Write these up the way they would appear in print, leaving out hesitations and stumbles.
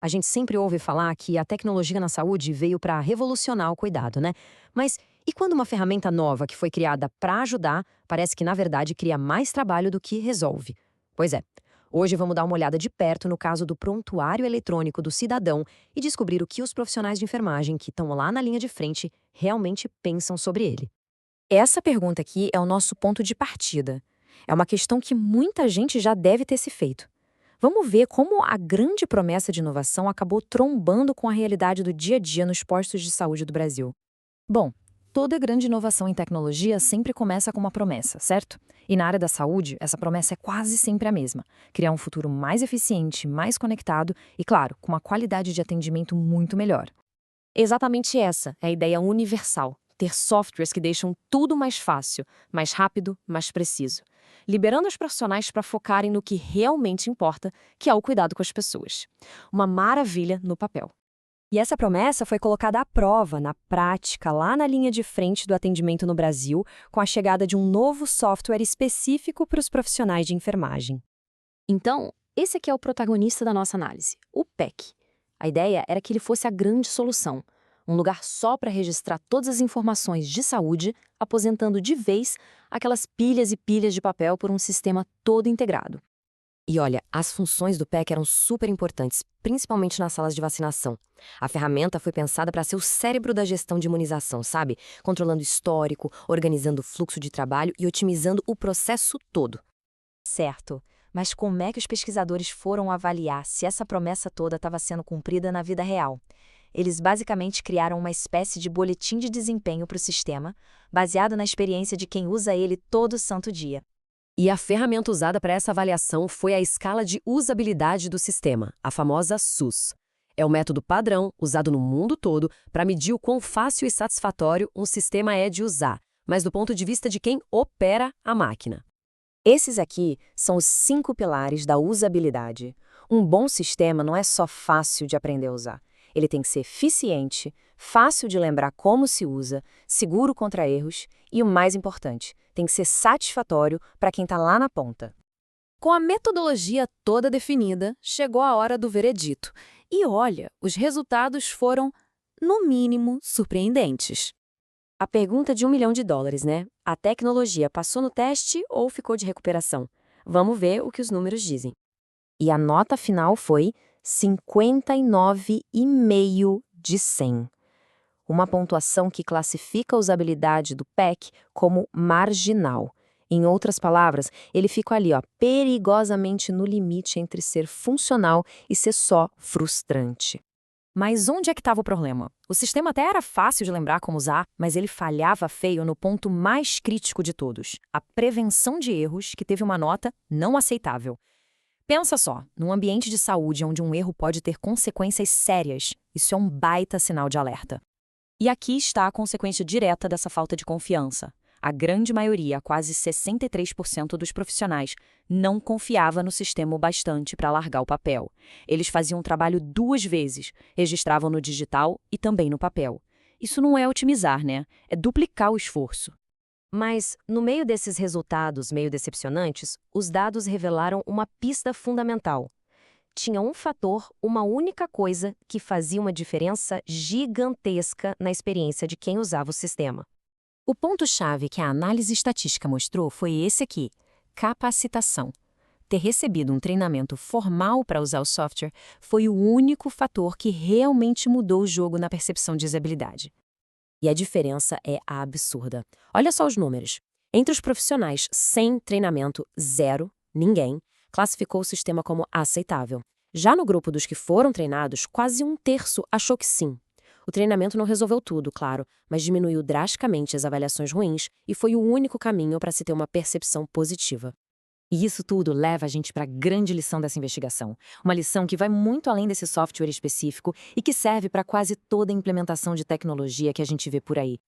A gente sempre ouve falar que a tecnologia na saúde veio para revolucionar o cuidado, né? Mas e quando uma ferramenta nova que foi criada para ajudar, parece que na verdade cria mais trabalho do que resolve? Pois é. Hoje vamos dar uma olhada de perto no caso do prontuário eletrônico do cidadão e descobrir o que os profissionais de enfermagem que estão lá na linha de frente realmente pensam sobre ele. Essa pergunta aqui é o nosso ponto de partida. É uma questão que muita gente já deve ter se feito. Vamos ver como a grande promessa de inovação acabou trombando com a realidade do dia a dia nos postos de saúde do Brasil. Bom, toda grande inovação em tecnologia sempre começa com uma promessa, certo? E na área da saúde, essa promessa é quase sempre a mesma: criar um futuro mais eficiente, mais conectado e, claro, com uma qualidade de atendimento muito melhor. Exatamente essa é a ideia universal: ter softwares que deixam tudo mais fácil, mais rápido, mais preciso, liberando os profissionais para focarem no que realmente importa, que é o cuidado com as pessoas. Uma maravilha no papel. E essa promessa foi colocada à prova, na prática, lá na linha de frente do atendimento no Brasil, com a chegada de um novo software específico para os profissionais de enfermagem. Então, esse aqui é o protagonista da nossa análise, o PEC. A ideia era que ele fosse a grande solução, um lugar só para registrar todas as informações de saúde, aposentando de vez aquelas pilhas e pilhas de papel por um sistema todo integrado. E olha, as funções do PEC eram super importantes, principalmente nas salas de vacinação. A ferramenta foi pensada para ser o cérebro da gestão de imunização, sabe? Controlando o histórico, organizando o fluxo de trabalho e otimizando o processo todo. Certo, mas como é que os pesquisadores foram avaliar se essa promessa toda estava sendo cumprida na vida real? Eles basicamente criaram uma espécie de boletim de desempenho para o sistema, baseado na experiência de quem usa ele todo santo dia. E a ferramenta usada para essa avaliação foi a escala de usabilidade do sistema, a famosa SUS. É o método padrão usado no mundo todo para medir o quão fácil e satisfatório um sistema é de usar, mas do ponto de vista de quem opera a máquina. Esses aqui são os 5 pilares da usabilidade. Um bom sistema não é só fácil de aprender a usar. Ele tem que ser eficiente, fácil de lembrar como se usa, seguro contra erros e, o mais importante, tem que ser satisfatório para quem está lá na ponta. Com a metodologia toda definida, chegou a hora do veredito. E olha, os resultados foram, no mínimo, surpreendentes. A pergunta de US$ 1 milhão, né? A tecnologia passou no teste ou ficou de recuperação? Vamos ver o que os números dizem. E a nota final foi 59,5 de 100. Uma pontuação que classifica a usabilidade do PEC como marginal. Em outras palavras, ele fica ali, perigosamente no limite entre ser funcional e ser só frustrante. Mas onde é que estava o problema? O sistema até era fácil de lembrar como usar, mas ele falhava feio no ponto mais crítico de todos: a prevenção de erros, que teve uma nota não aceitável. Pensa só, num ambiente de saúde onde um erro pode ter consequências sérias, isso é um baita sinal de alerta. E aqui está a consequência direta dessa falta de confiança. A grande maioria, quase 63% dos profissionais, não confiava no sistema o bastante para largar o papel. Eles faziam o trabalho 2 vezes, registravam no digital e também no papel. Isso não é otimizar, né? É duplicar o esforço. Mas, no meio desses resultados meio decepcionantes, os dados revelaram uma pista fundamental. Tinha um fator, uma única coisa, que fazia uma diferença gigantesca na experiência de quem usava o sistema. O ponto-chave que a análise estatística mostrou foi esse aqui: capacitação. Ter recebido um treinamento formal para usar o software foi o único fator que realmente mudou o jogo na percepção de usabilidade. E a diferença é absurda. Olha só os números. Entre os profissionais sem treinamento, 0, ninguém, classificou o sistema como aceitável. Já no grupo dos que foram treinados, quase 1/3 achou que sim. O treinamento não resolveu tudo, claro, mas diminuiu drasticamente as avaliações ruins e foi o único caminho para se ter uma percepção positiva. E isso tudo leva a gente para a grande lição dessa investigação. Uma lição que vai muito além desse software específico e que serve para quase toda a implementação de tecnologia que a gente vê por aí.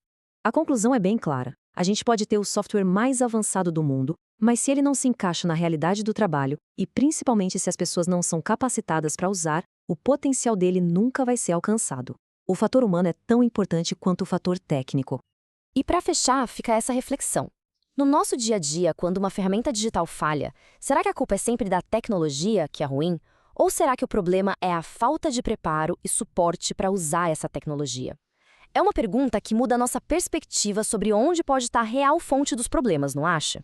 A conclusão é bem clara. A gente pode ter o software mais avançado do mundo, mas se ele não se encaixa na realidade do trabalho, e principalmente se as pessoas não são capacitadas para usar, o potencial dele nunca vai ser alcançado. O fator humano é tão importante quanto o fator técnico. E para fechar, fica essa reflexão. No nosso dia a dia, quando uma ferramenta digital falha, será que a culpa é sempre da tecnologia, que é ruim? Ou será que o problema é a falta de preparo e suporte para usar essa tecnologia? É uma pergunta que muda a nossa perspectiva sobre onde pode estar a real fonte dos problemas, não acha?